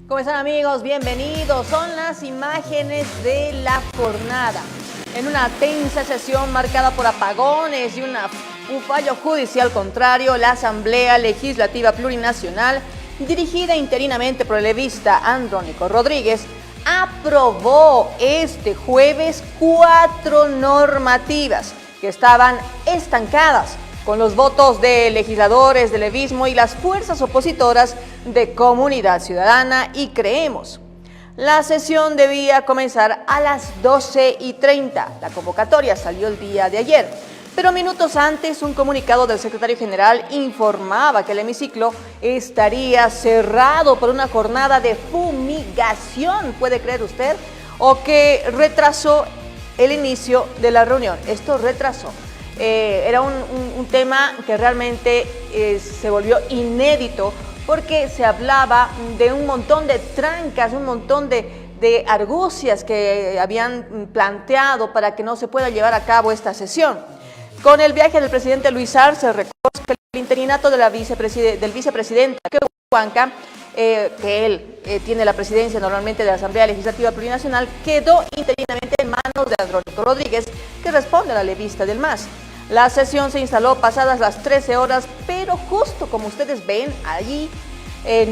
¿Cómo están, amigos? Bienvenidos. Son las imágenes de la jornada. En una tensa sesión marcada por apagones y un fallo judicial contrario, la Asamblea Legislativa Plurinacional, dirigida interinamente por el levista Andrónico Rodríguez, aprobó este jueves 4 normativas que estaban estancadas con los votos de legisladores del levismo y las fuerzas opositoras de Comunidad Ciudadana y Creemos. La sesión debía comenzar a las 12:30. La convocatoria salió el día de ayer, pero minutos antes un comunicado del secretario general informaba que el hemiciclo estaría cerrado por una jornada de fumigación, ¿puede creer usted? O que retrasó el inicio de la reunión. Esto retrasó. Era un tema que realmente se volvió inédito porque se hablaba de un montón de trancas, un montón de argucias que habían planteado para que no se pueda llevar a cabo esta sesión. Con el viaje del presidente Luis Arce, reconoce que el interinato de del vicepresidente Huanca, que él tiene la presidencia normalmente de la Asamblea Legislativa Plurinacional, quedó interinamente en manos de Andrónico Rodríguez, que responde a la levista del MAS. La sesión se instaló pasadas las 13 horas, pero justo como ustedes ven, allí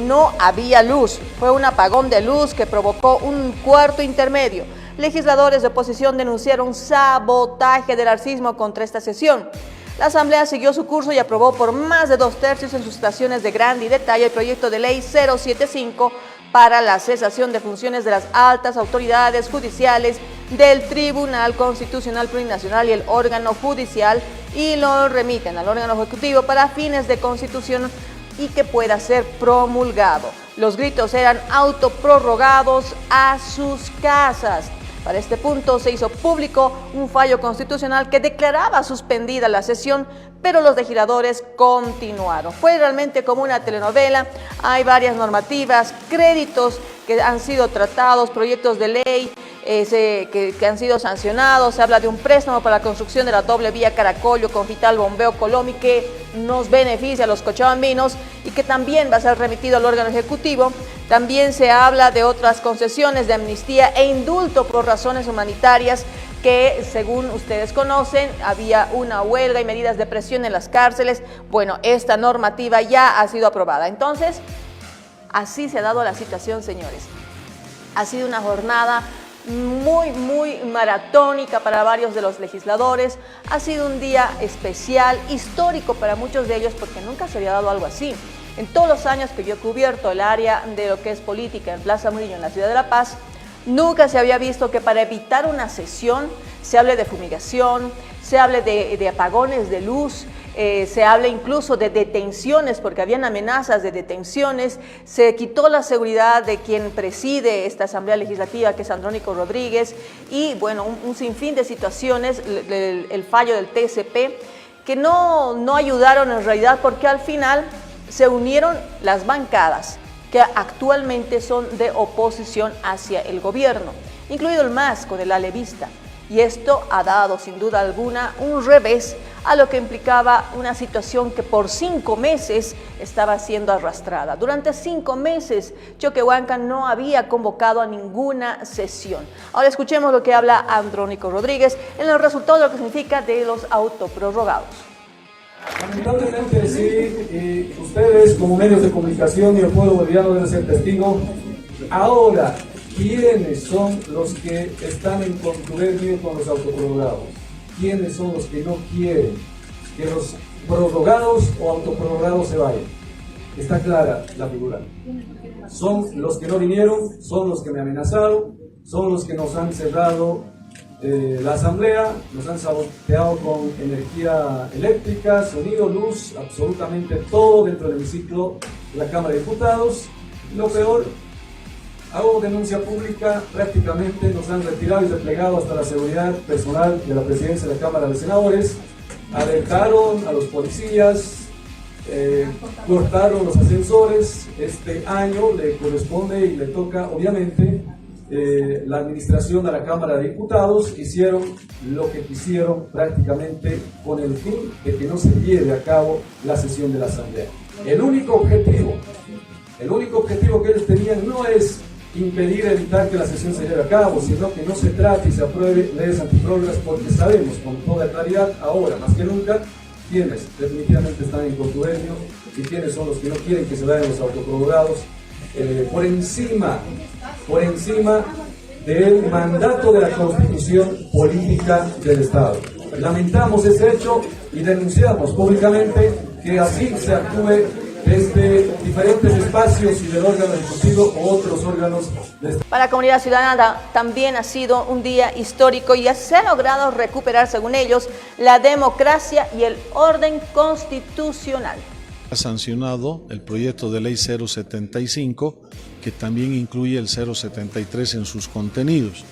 no había luz. Fue un apagón de luz que provocó un cuarto intermedio. Legisladores de oposición denunciaron sabotaje del arcismo contra esta sesión. La Asamblea siguió su curso y aprobó por más de 2/3 en sus estaciones de grande y detalle el proyecto de ley 075 para la cesación de funciones de las altas autoridades judiciales del Tribunal Constitucional Plurinacional y el órgano judicial, y lo remiten al órgano ejecutivo para fines de constitución y que pueda ser promulgado. Los gritos eran autoprorrogados a sus casas. Para este punto se hizo público un fallo constitucional que declaraba suspendida la sesión, pero los legisladores continuaron. Fue realmente como una telenovela. Hay varias normativas, créditos que han sido tratados, proyectos de ley que han sido sancionados. Se habla de un préstamo para la construcción de la doble vía Caracollo, Confital, Bombeo, Colomi, que nos beneficia a los cochabambinos y que también va a ser remitido al órgano ejecutivo. También se habla de otras concesiones de amnistía e indulto por razones humanitarias que, según ustedes conocen, había una huelga y medidas de presión en las cárceles. Bueno, esta normativa ya ha sido aprobada. Entonces, así se ha dado la situación, señores. Ha sido una jornada muy maratónica para varios de los legisladores. Ha sido un día especial, histórico para muchos de ellos, porque nunca se había dado algo así. En todos los años que yo he cubierto el área de lo que es política en Plaza Murillo, en la ciudad de La Paz, nunca se había visto que para evitar una sesión se hable de fumigación, se hable de apagones de luz, se habla incluso de detenciones, porque habían amenazas de detenciones. Se quitó la seguridad de quien preside esta Asamblea Legislativa, que es Andrónico Rodríguez, y bueno, un sinfín de situaciones, el fallo del TSP, que no ayudaron en realidad, porque al final se unieron las bancadas que actualmente son de oposición hacia el gobierno, incluido el MAS con el alevista. Y esto ha dado sin duda alguna un revés a lo que implicaba una situación que por 5 meses estaba siendo arrastrada. Durante 5 meses Choquehuanca no había convocado a ninguna sesión. Ahora escuchemos lo que habla Andrónico Rodríguez en el resultado de lo que significa de los autoprorrogados. Lamentablemente sí, ustedes como medios de comunicación y el pueblo boliviano deben ser testigos. Ahora, ¿quiénes son los que están en contubernio con los autoprorrogados? ¿Quiénes son los que no quieren que los prorrogados o autoprorrogados se vayan? Está clara la figura. Son los que no vinieron, son los que me amenazaron, son los que nos han cerrado la asamblea, nos han saboteado con energía eléctrica, sonido, luz, absolutamente todo dentro del hemiciclo de la Cámara de Diputados. Y lo peor, hago denuncia pública, prácticamente nos han retirado y replegado hasta la seguridad personal de la presidencia de la Cámara de Senadores, alertaron a los policías, cortaron los ascensores. Este año le corresponde y le toca, obviamente, la administración de la Cámara de Diputados. Hicieron lo que quisieron prácticamente con el fin de que no se lleve a cabo la sesión de la Asamblea. El único objetivo El único objetivo que ellos tenían no es impedir, evitar que la sesión se lleve a cabo, sino que no se trate y se apruebe leyes antiprórrogas, porque sabemos con toda claridad, ahora más que nunca, quienes definitivamente están en contubernio y quienes son los que no quieren que se vayan los autoprorrogados, por encima del mandato de la Constitución política del Estado. Lamentamos ese hecho y denunciamos públicamente que así se actúe desde diferentes espacios y del órgano ejecutivo u otros órganos de Estado. Para la comunidad ciudadana también ha sido un día histórico y se ha logrado recuperar, según ellos, la democracia y el orden constitucional. Ha sancionado el proyecto de ley 075, que también incluye el 073 en sus contenidos.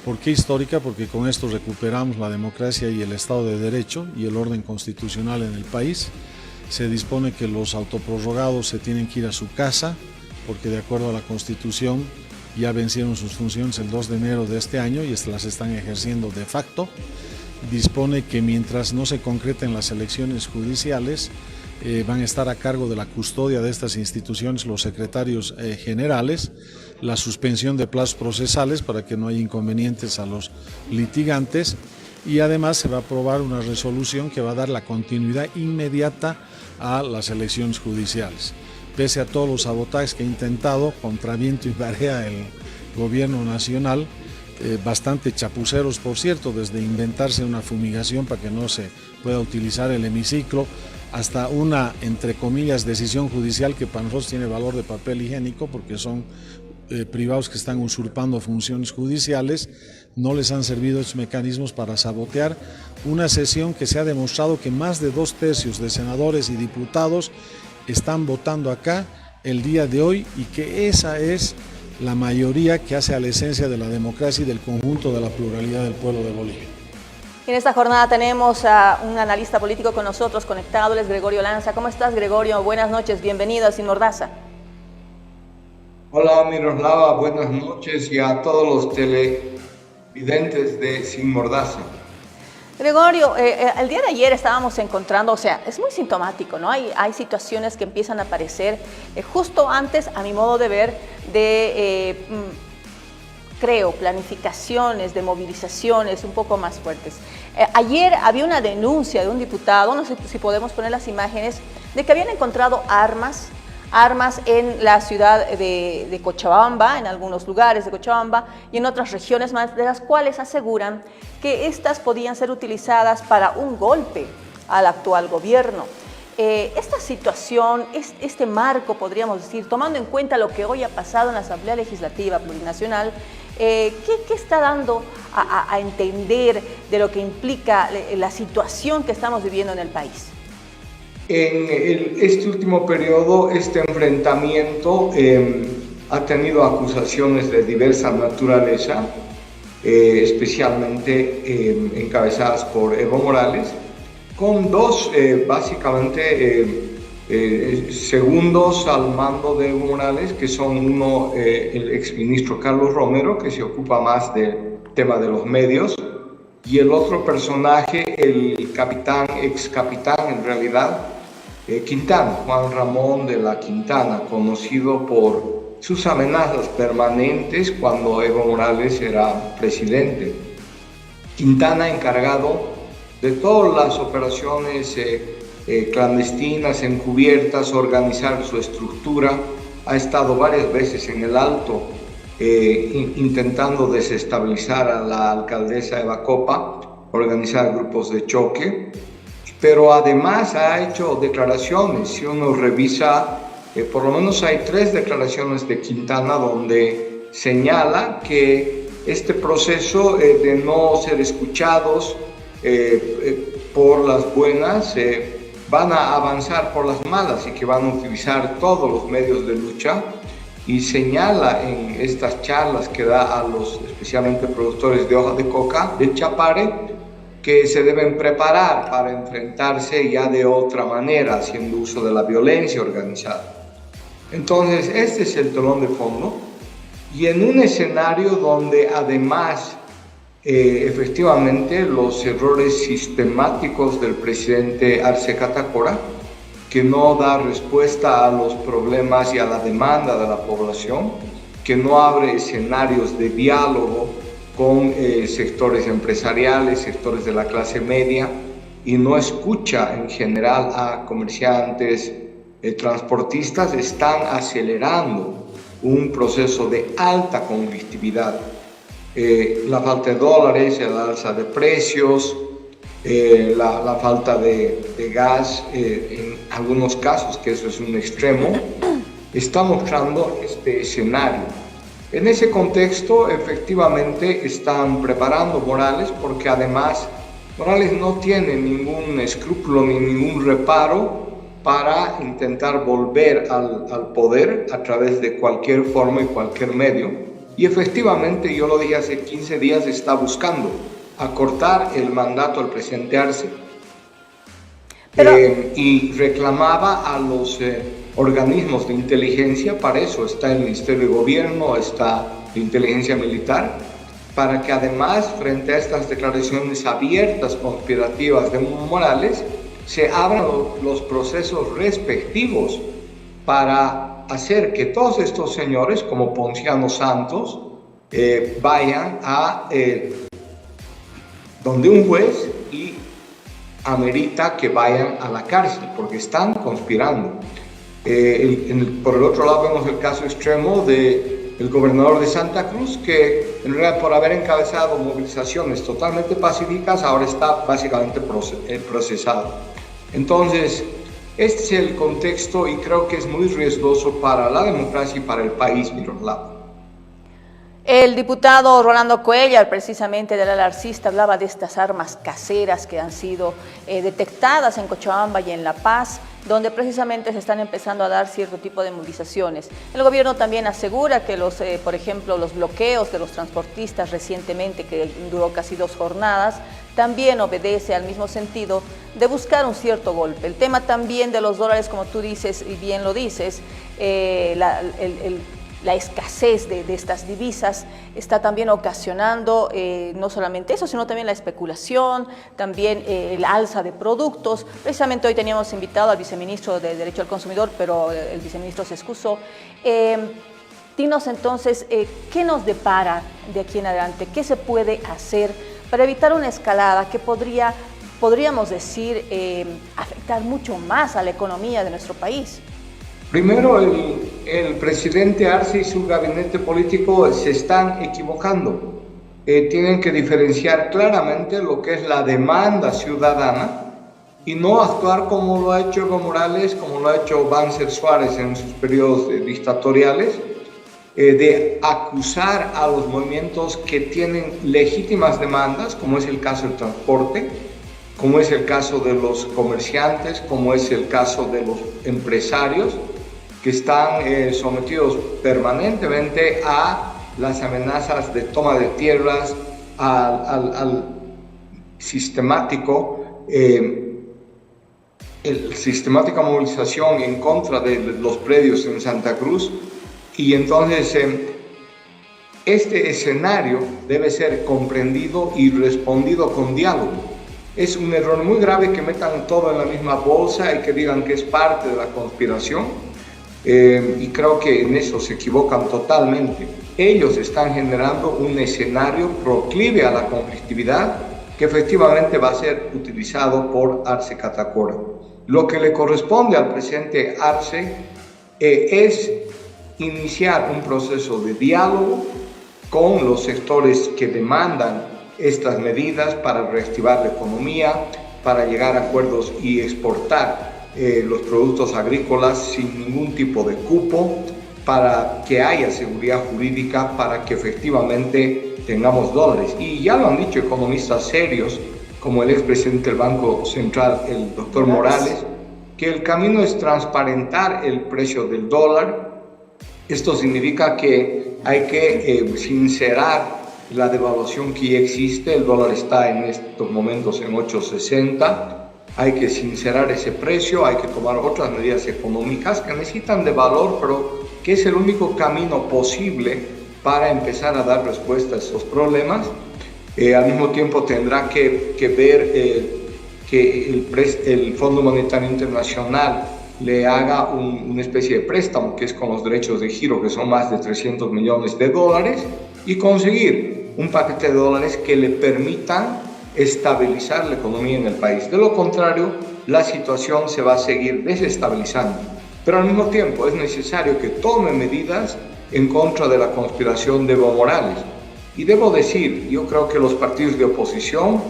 ¿Por qué histórica? Porque con esto recuperamos la democracia y el Estado de Derecho y el orden constitucional en el país. Se dispone que los autoprorrogados se tienen que ir a su casa, porque de acuerdo a la Constitución ya vencieron sus funciones el 2 de enero de este año y las están ejerciendo de facto. Dispone que mientras no se concreten las elecciones judiciales, van a estar a cargo de la custodia de estas instituciones los secretarios generales, la suspensión de plazos procesales para que no haya inconvenientes a los litigantes, y además se va a aprobar una resolución que va a dar la continuidad inmediata a las elecciones judiciales. Pese a todos los sabotajes que ha intentado contra viento y marea el gobierno nacional, bastante chapuceros por cierto, desde inventarse una fumigación para que no se pueda utilizar el hemiciclo, hasta una, entre comillas, decisión judicial que para nosotros tiene valor de papel higiénico porque son privados que están usurpando funciones judiciales. No les han servido estos mecanismos para sabotear una sesión que se ha demostrado que más de 2/3 de senadores y diputados están votando acá el día de hoy y que esa es la mayoría que hace a la esencia de la democracia y del conjunto de la pluralidad del pueblo de Bolivia. En esta jornada tenemos a un analista político con nosotros conectado, es Gregorio Lanza. ¿Cómo estás, Gregorio? Buenas noches, bienvenido a Sin Mordaza. Hola, Miroslava, buenas noches y a todos los televidentes de Sin Mordaza. Gregorio, el día de ayer estábamos encontrando, o sea, es muy sintomático, ¿no? Hay situaciones que empiezan a aparecer justo antes, a mi modo de ver, de planificaciones de movilizaciones un poco más fuertes. Ayer había una denuncia de un diputado, no sé si podemos poner las imágenes, de que habían encontrado armas en la ciudad de Cochabamba, en algunos lugares de Cochabamba y en otras regiones más, de las cuales aseguran que estas podían ser utilizadas para un golpe al actual gobierno. Esta situación, este marco, podríamos decir, tomando en cuenta lo que hoy ha pasado en la Asamblea Legislativa Plurinacional, ¿qué está dando a entender de lo que implica la situación que estamos viviendo en el país? En este último periodo, este enfrentamiento ha tenido acusaciones de diversa naturaleza, especialmente encabezadas por Evo Morales, con dos básicamente segundos al mando de Evo Morales, que son uno el exministro Carlos Romero, que se ocupa más del tema de los medios, y el otro personaje, el capitán, ex capitán en realidad, Quintana, Juan Ramón de la Quintana, conocido por sus amenazas permanentes cuando Evo Morales era presidente. Quintana encargado de todas las operaciones clandestinas, encubiertas, organizar su estructura, ha estado varias veces en el Alto intentando desestabilizar a la alcaldesa Eva Copa, organizar grupos de choque, pero además ha hecho declaraciones. Si uno revisa, por lo menos hay 3 declaraciones de Quintana donde señala que este proceso de no ser escuchados por las buenas van a avanzar por las malas y que van a utilizar todos los medios de lucha, y señala en estas charlas que da a los especialmente productores de hoja de coca de Chapare que se deben preparar para enfrentarse ya de otra manera, haciendo uso de la violencia organizada. Entonces, este es el telón de fondo, y en un escenario donde además efectivamente los errores sistemáticos del presidente Arce Catacora que no da respuesta a los problemas y a la demanda de la población, que no abre escenarios de diálogo con sectores empresariales, sectores de la clase media, y no escucha en general a comerciantes, transportistas, están acelerando un proceso de alta conflictividad. La falta de dólares, el alza de precios, la falta de gas, en algunos casos, que eso es un extremo, está mostrando este escenario. En ese contexto, efectivamente, están preparando Morales, porque además Morales no tiene ningún escrúpulo ni ningún reparo para intentar volver al poder a través de cualquier forma y cualquier medio. Y efectivamente, yo lo dije hace 15 días, está buscando acortar el mandato al presidente Arce, y reclamaba a los organismos de inteligencia. Para eso está el Ministerio de Gobierno, está la inteligencia militar, para que además, frente a estas declaraciones abiertas, conspirativas de Morales, se abran los procesos respectivos para hacer que todos estos señores, como Ponciano Santos, vayan a donde un juez y amerita que vayan a la cárcel, porque están conspirando. Por el otro lado vemos el caso extremo del gobernador de Santa Cruz, que en realidad, por haber encabezado movilizaciones totalmente pacíficas, ahora está básicamente procesado. Entonces, este es el contexto, y creo que es muy riesgoso para la democracia y para el país, Miroslava. El diputado Rolando Cuellar, precisamente del alarcista, hablaba de estas armas caseras que han sido detectadas en Cochabamba y en La Paz, donde precisamente se están empezando a dar cierto tipo de movilizaciones. El gobierno también asegura que por ejemplo, los bloqueos de los transportistas recientemente, que duró casi 2 jornadas, también obedece al mismo sentido de buscar un cierto golpe. El tema también de los dólares, como tú dices y bien lo dices, la escasez de estas divisas está también ocasionando no solamente eso, sino también la especulación, también el alza de productos. Precisamente hoy teníamos invitado al viceministro de Derecho al Consumidor, pero el viceministro se excusó. Dinos entonces, ¿qué nos depara de aquí en adelante? ¿Qué se puede hacer para evitar una escalada que podríamos decir, afectar mucho más a la economía de nuestro país? Primero, el presidente Arce y su gabinete político se están equivocando. Tienen que diferenciar claramente lo que es la demanda ciudadana y no actuar como lo ha hecho Evo Morales, como lo ha hecho Banzer Suárez en sus periodos dictatoriales, de acusar a los movimientos que tienen legítimas demandas, como es el caso del transporte, como es el caso de los comerciantes, como es el caso de los empresarios, que están sometidos permanentemente a las amenazas de toma de tierras, al sistemática movilización en contra de los predios en Santa Cruz. Y entonces este escenario debe ser comprendido y respondido con diálogo. Es un error muy grave que metan todo en la misma bolsa y que digan que es parte de la conspiración. Y creo que en eso se equivocan totalmente. Ellos están generando un escenario proclive a la conflictividad que efectivamente va a ser utilizado por Arce Catacora. Lo que le corresponde al presidente Arce es iniciar un proceso de diálogo con los sectores que demandan estas medidas para reactivar la economía, para llegar a acuerdos y exportar los productos agrícolas sin ningún tipo de cupo, para que haya seguridad jurídica, para que efectivamente tengamos dólares. Y ya lo han dicho economistas serios, como el expresidente del Banco Central, el doctor Morales, que el camino es transparentar el precio del dólar. Esto significa que hay que sincerar la devaluación que ya existe. El dólar está en estos momentos en 8.60. Hay que sincerar ese precio, hay que tomar otras medidas económicas que necesitan de valor, pero que es el único camino posible para empezar a dar respuesta a estos problemas. Al mismo tiempo tendrá que ver que el Fondo Monetario Internacional le haga una especie de préstamo, que es con los derechos de giro, que son más de $300 millones, y conseguir un paquete de dólares que le permitan estabilizar la economía en el país. De lo contrario, la situación se va a seguir desestabilizando. Pero al mismo tiempo es necesario que tome medidas en contra de la conspiración de Evo Morales. Y debo decir, yo creo que los partidos de oposición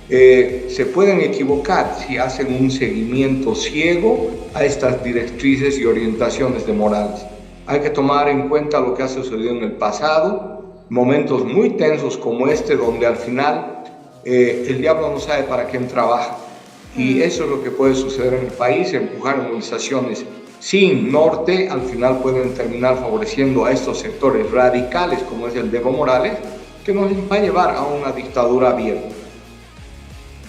se pueden equivocar si hacen un seguimiento ciego a estas directrices y orientaciones de Morales. Hay que tomar en cuenta lo que ha sucedido en el pasado, momentos muy tensos como este, donde al final el diablo no sabe para quién trabaja. Y eso es lo que puede suceder en el país, empujar movilizaciones sin norte, al final pueden terminar favoreciendo a estos sectores radicales, como es el de Evo Morales, que nos va a llevar a una dictadura abierta.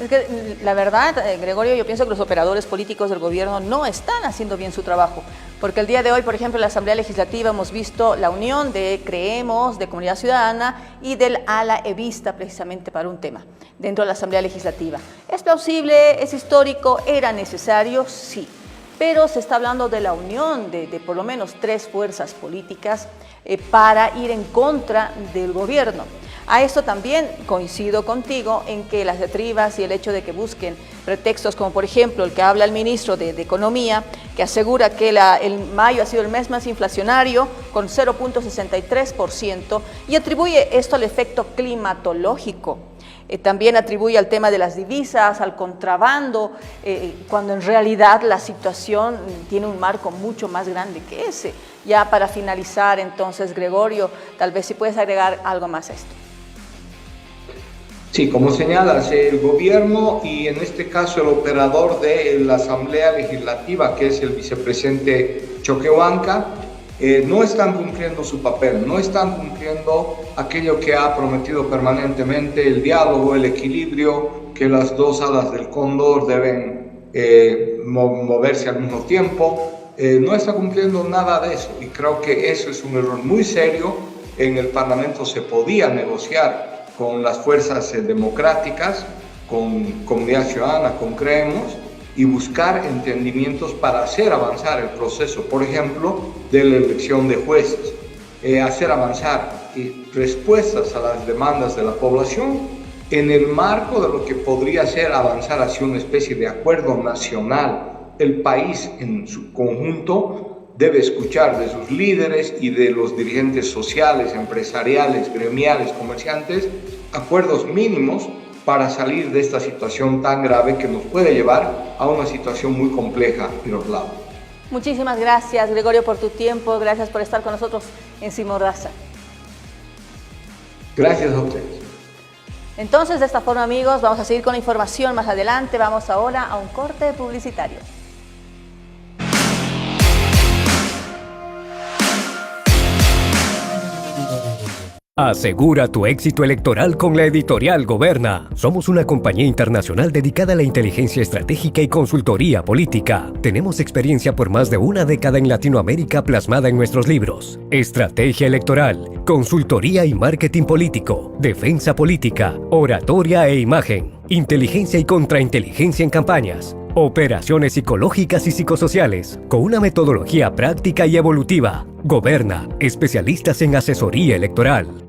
Es que la verdad, Gregorio, yo pienso que los operadores políticos del gobierno no están haciendo bien su trabajo, porque el día de hoy, por ejemplo, en la Asamblea Legislativa hemos visto la unión de Creemos, de Comunidad Ciudadana y del ala evista precisamente para un tema dentro de la Asamblea Legislativa. ¿Es plausible? ¿Es histórico? ¿Era necesario? Sí. Pero se está hablando de la unión de por lo menos 3 fuerzas políticas para ir en contra del gobierno. A esto también coincido contigo en que las diatribas y el hecho de que busquen pretextos como por ejemplo el que habla el ministro de Economía, que asegura que el mayo ha sido el mes más inflacionario con 0.63% y atribuye esto al efecto climatológico. También atribuye al tema de las divisas, al contrabando, cuando en realidad la situación tiene un marco mucho más grande que ese. Ya para finalizar, entonces, Gregorio, tal vez si puedes agregar algo más a esto. Sí, como señalas, el gobierno y en este caso el operador de la Asamblea Legislativa, que es el vicepresidente Choquehuanca, no están cumpliendo su papel, no están cumpliendo aquello que ha prometido permanentemente, el diálogo, el equilibrio, que las 2 alas del cóndor deben moverse al mismo tiempo. No está cumpliendo nada de eso y creo que eso es un error muy serio. En el Parlamento se podía negociar con las fuerzas democráticas, con Comunidad Ciudadana, con Creemos, y buscar entendimientos para hacer avanzar el proceso, por ejemplo, de la elección de jueces, hacer avanzar respuestas a las demandas de la población en el marco de lo que podría ser avanzar hacia una especie de acuerdo nacional. El país en su conjunto debe escuchar de sus líderes y de los dirigentes sociales, empresariales, gremiales, comerciantes, acuerdos mínimos para salir de esta situación tan grave que nos puede llevar a una situación muy compleja, Miroslava. Muchísimas gracias, Gregorio, por tu tiempo. Gracias por estar con nosotros en Sin Mordaza. Gracias a ustedes. Entonces, de esta forma, amigos, vamos a seguir con la información más adelante. Vamos ahora a un corte publicitario. Asegura tu éxito electoral con la editorial Goberna. Somos una compañía internacional dedicada a la inteligencia estratégica y consultoría política. Tenemos experiencia por más de una década en Latinoamérica plasmada en nuestros libros. Estrategia electoral, consultoría y marketing político, defensa política, oratoria e imagen, inteligencia y contrainteligencia en campañas, operaciones psicológicas y psicosociales, con una metodología práctica y evolutiva. Goberna, especialistas en asesoría electoral.